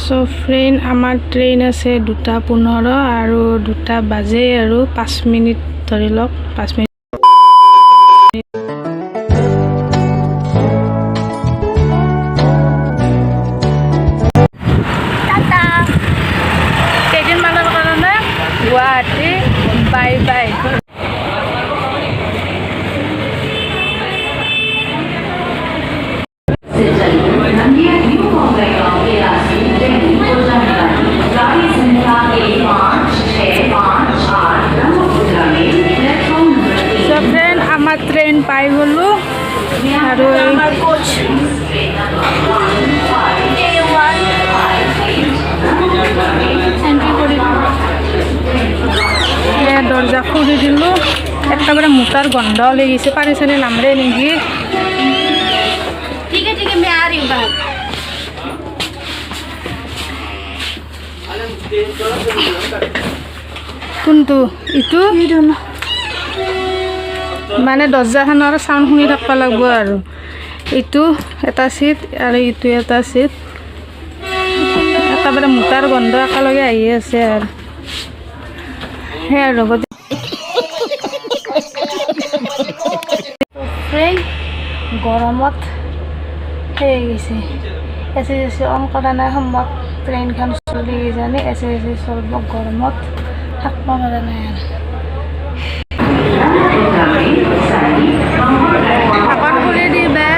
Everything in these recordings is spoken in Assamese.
So friend, আমাৰ ট্ৰেইন আছে 2:15 আৰু 2টা বাজে আৰু 5 মিনিট ধৰি লওক 5 মিনিট টাটা কেইদিনমানৰ কাৰণে গুৱাহাটী বাই বাই ট্ৰেন পাই গলো আৰু আমাৰ কোচ দরজা খুলি দিল একেবারে মোটার গন্ধ লেগেছে পারিছেনে নামরে নাকি ঠিক আছে मैं आ रही हूं बाहर কোনটো ইটো মানে দৰজাখনৰ সাউন্ড শুনি থাকবা লাগব আৰু এইটো এটা সিট আৰু এইটো এটা সিট একেবাৰে মোটাৰ গন্ধ একেলগে আহি আছে আৰু হেয়াৰ লগত গৰমত হৈ গৈছে এচি এচি অন কৰা নাই সময়ত ট্ৰেইনখন চলি কিজানি এচি এচি চলিব গৰমত থাকব পৰা নাই আৰু ঢাকন খুলি দিবা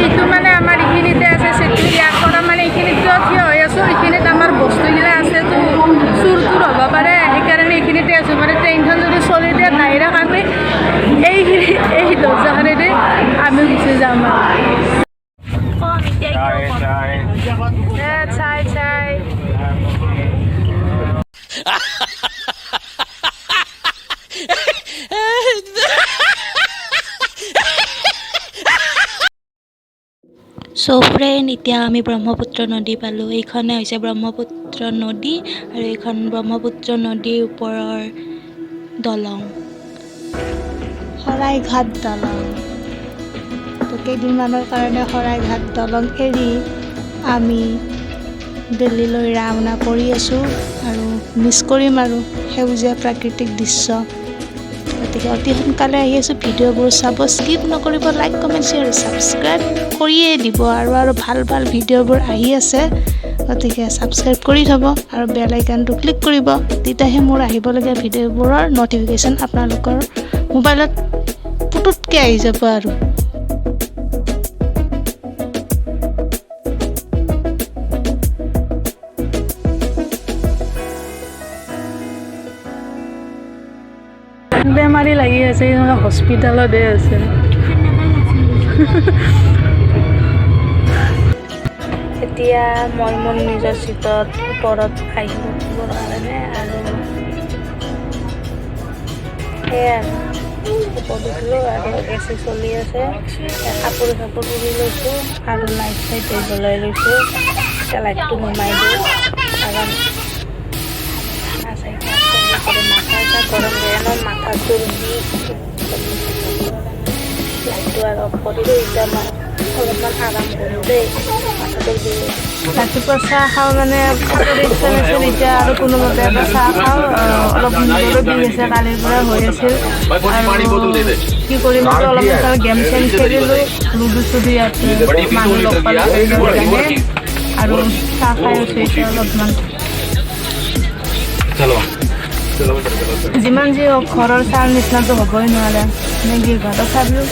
এইটো মানে আমাৰ এইখিনিতে আছে সেইটো ইয়াৰ পৰা মানে এইখিনিত কিয় থিয় হৈ আছোঁ এইখিনিত আমাৰ বস্তুগিলা আছেতো চুৰ তুৰ হ'ব পাৰে সেইকাৰণে এইখিনিতে আছোঁ মানে ট্ৰেইনখন যদি চলি দিয়ে ডাইৰেক্ট আমি এই দৰজাখনেদি আমি গুচি যাম আৰু চাই চাই সো ফ্ৰেণ্ড এতিয়া আমি ব্ৰহ্মপুত্ৰ নদী পালোঁ এইখনে হৈছে ব্ৰহ্মপুত্ৰ নদী আৰু এইখন ব্ৰহ্মপুত্ৰ নদীৰ ওপৰৰ দলং শৰাইঘাট দলং তো কেইদিনমানৰ কাৰণে শৰাইঘাট দলং এৰি আমি দিল্লীলৈ ৰাওনা কৰি আছোঁ আৰু মিছ কৰিম আৰু সেউজীয়া প্ৰাকৃতিক দৃশ্য গতিকে অতি সোনকালে আহি আছোঁ ভিডিঅ'বোৰ চাব স্কিপ নকৰিব লাইক কমেণ্ট শ্বেয়াৰ ছাবস্ক্ৰাইব কৰিয়ে দিব আৰু ভাল ভাল ভিডিঅ'বোৰ আহি আছে গতিকে ছাবস্ক্ৰাইব কৰি থ'ব আৰু বেল আইকনটো ক্লিক কৰিব তেতিয়াহে মোৰ আহিবলগীয়া ভিডিঅ'বোৰৰ ন'টিফিকেশ্যন আপোনালোকৰ মোবাইলত পুটুককৈ আহি যাব আৰু বেমাৰী লাগি আছে হস্পিটেলতে আছে এতিয়া মই মোৰ নিজৰ চিটত ওপৰত আহিব কাৰণে আৰু সেয়াই উঠিলোঁ আৰু এ চি চলি আছে কাপোৰ চাপোৰ উৰি লৈছোঁ আৰু লাইট চাইট জ্বলাই লৈছোঁ এতিয়া লাইটটো নুমাই দিওঁ কাৰণ মাথা গৰম গৰম মাথাটোৰ বিষ লাইটটো আৰু অফ কৰিলোঁ এতিয়া মই অলপমান আৰাম কৰোঁ দেই মাথাটোৰ বিষ ৰাতিপুৱা চাহ খাওঁ মানে খাবলৈ ইচ্ছা নাছিল এতিয়া আৰু কোনোমতে এটা চাহ খাওঁ অলপ নিজৰো বিষ আছে কালিৰ পৰা হৈ আছিল আৰু কি কৰিম অলপ গেম চেম খেলিলোঁ লুডু চুডু ইয়াতে মানুহ লগ পালোঁ আৰু চাহ খাই আছোঁ এতিয়া অলপমান যিমান যি হওক ঘৰৰ চাহৰ নিচিনাটো হ'বই নোৱাৰে মেগী ঘৰত চালোঁ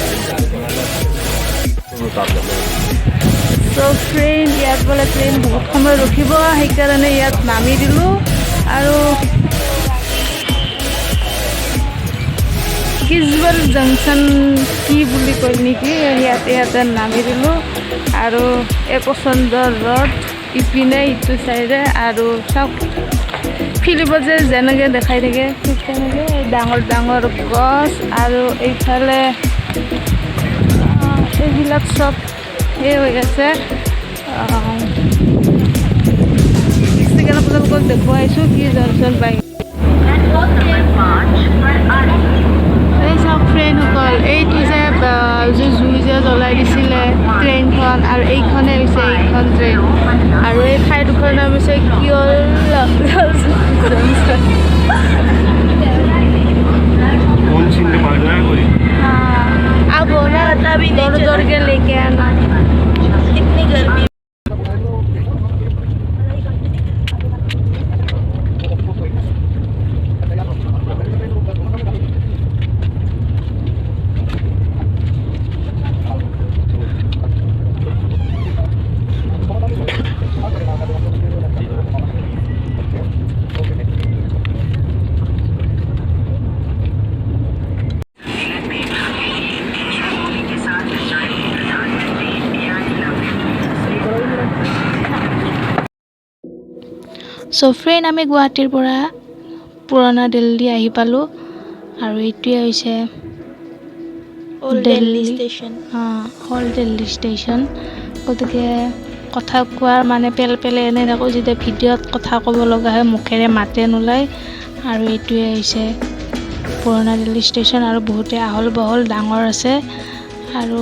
তো ট্ৰেইন ইয়াত বোলে ট্ৰেইন বহুত সময় ৰখিব সেইকাৰণে ইয়াত নামি দিলোঁ আৰু কিজবাল জংচন কি বুলি কয় নেকি ইয়াতে নামি দিলোঁ আৰু পচন্দ ৰ'দ ইপিনে ইটো চাইডে আৰু চাওক ফিলিপত যে যেনেকৈ দেখাই থাকে ঠিক তেনেকৈ ডাঙৰ ডাঙৰ গছ আৰু এইফালে এইবিলাক চব এই হৈ আছে আপোনালোকক দেখুৱাইছোঁ কি জংচন বাইক এই চাওক ফ্ৰেণ্ডসকল এইটো যে জুই যে জ্বলাই দিছে ষ্টেচন আৰু এইখনে হৈছে এইখন ট্ৰেইন আৰু এই ঠাইডোখৰ নাম হৈছে अब होना दौड़ दौड़ के लेके आना इतनी गर्मी সো ফ্ৰেণ্ড আমি গুৱাহাটীৰ পৰা পুৰণা দিল্লী আহি পালোঁ আৰু এইটোৱে হৈছে দিল্লী ষ্টেচন হ'ল দিল্লী ষ্টেচন গতিকে কথা কোৱাৰ মানে পেলে এনে থাকোঁ যেতিয়া ভিডিঅ'ত কথা ক'ব লগা হয় মুখেৰে মাতে নোলায় আৰু এইটোৱে হৈছে পুৰণা দিল্লী ষ্টেচন আৰু বহুতে আহল বহল ডাঙৰ আছে আৰু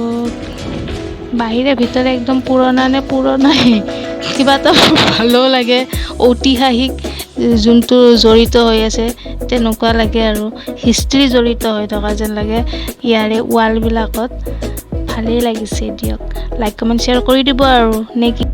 বাহিৰে ভিতৰে একদম পুৰণাই কিবা এটা ভালো লাগে ঐতিহাসিক যোনটো জড়িত হৈ আছে তেনেকুৱা লাগে আৰু হিষ্ট্ৰী জড়িত হৈ থকা যেন লাগে ইয়াৰে ৱালবিলাকত ভালেই লাগিছে দিয়ক লাইক কমেণ্ট শ্বেয়াৰ কৰি দিব আৰু নে কি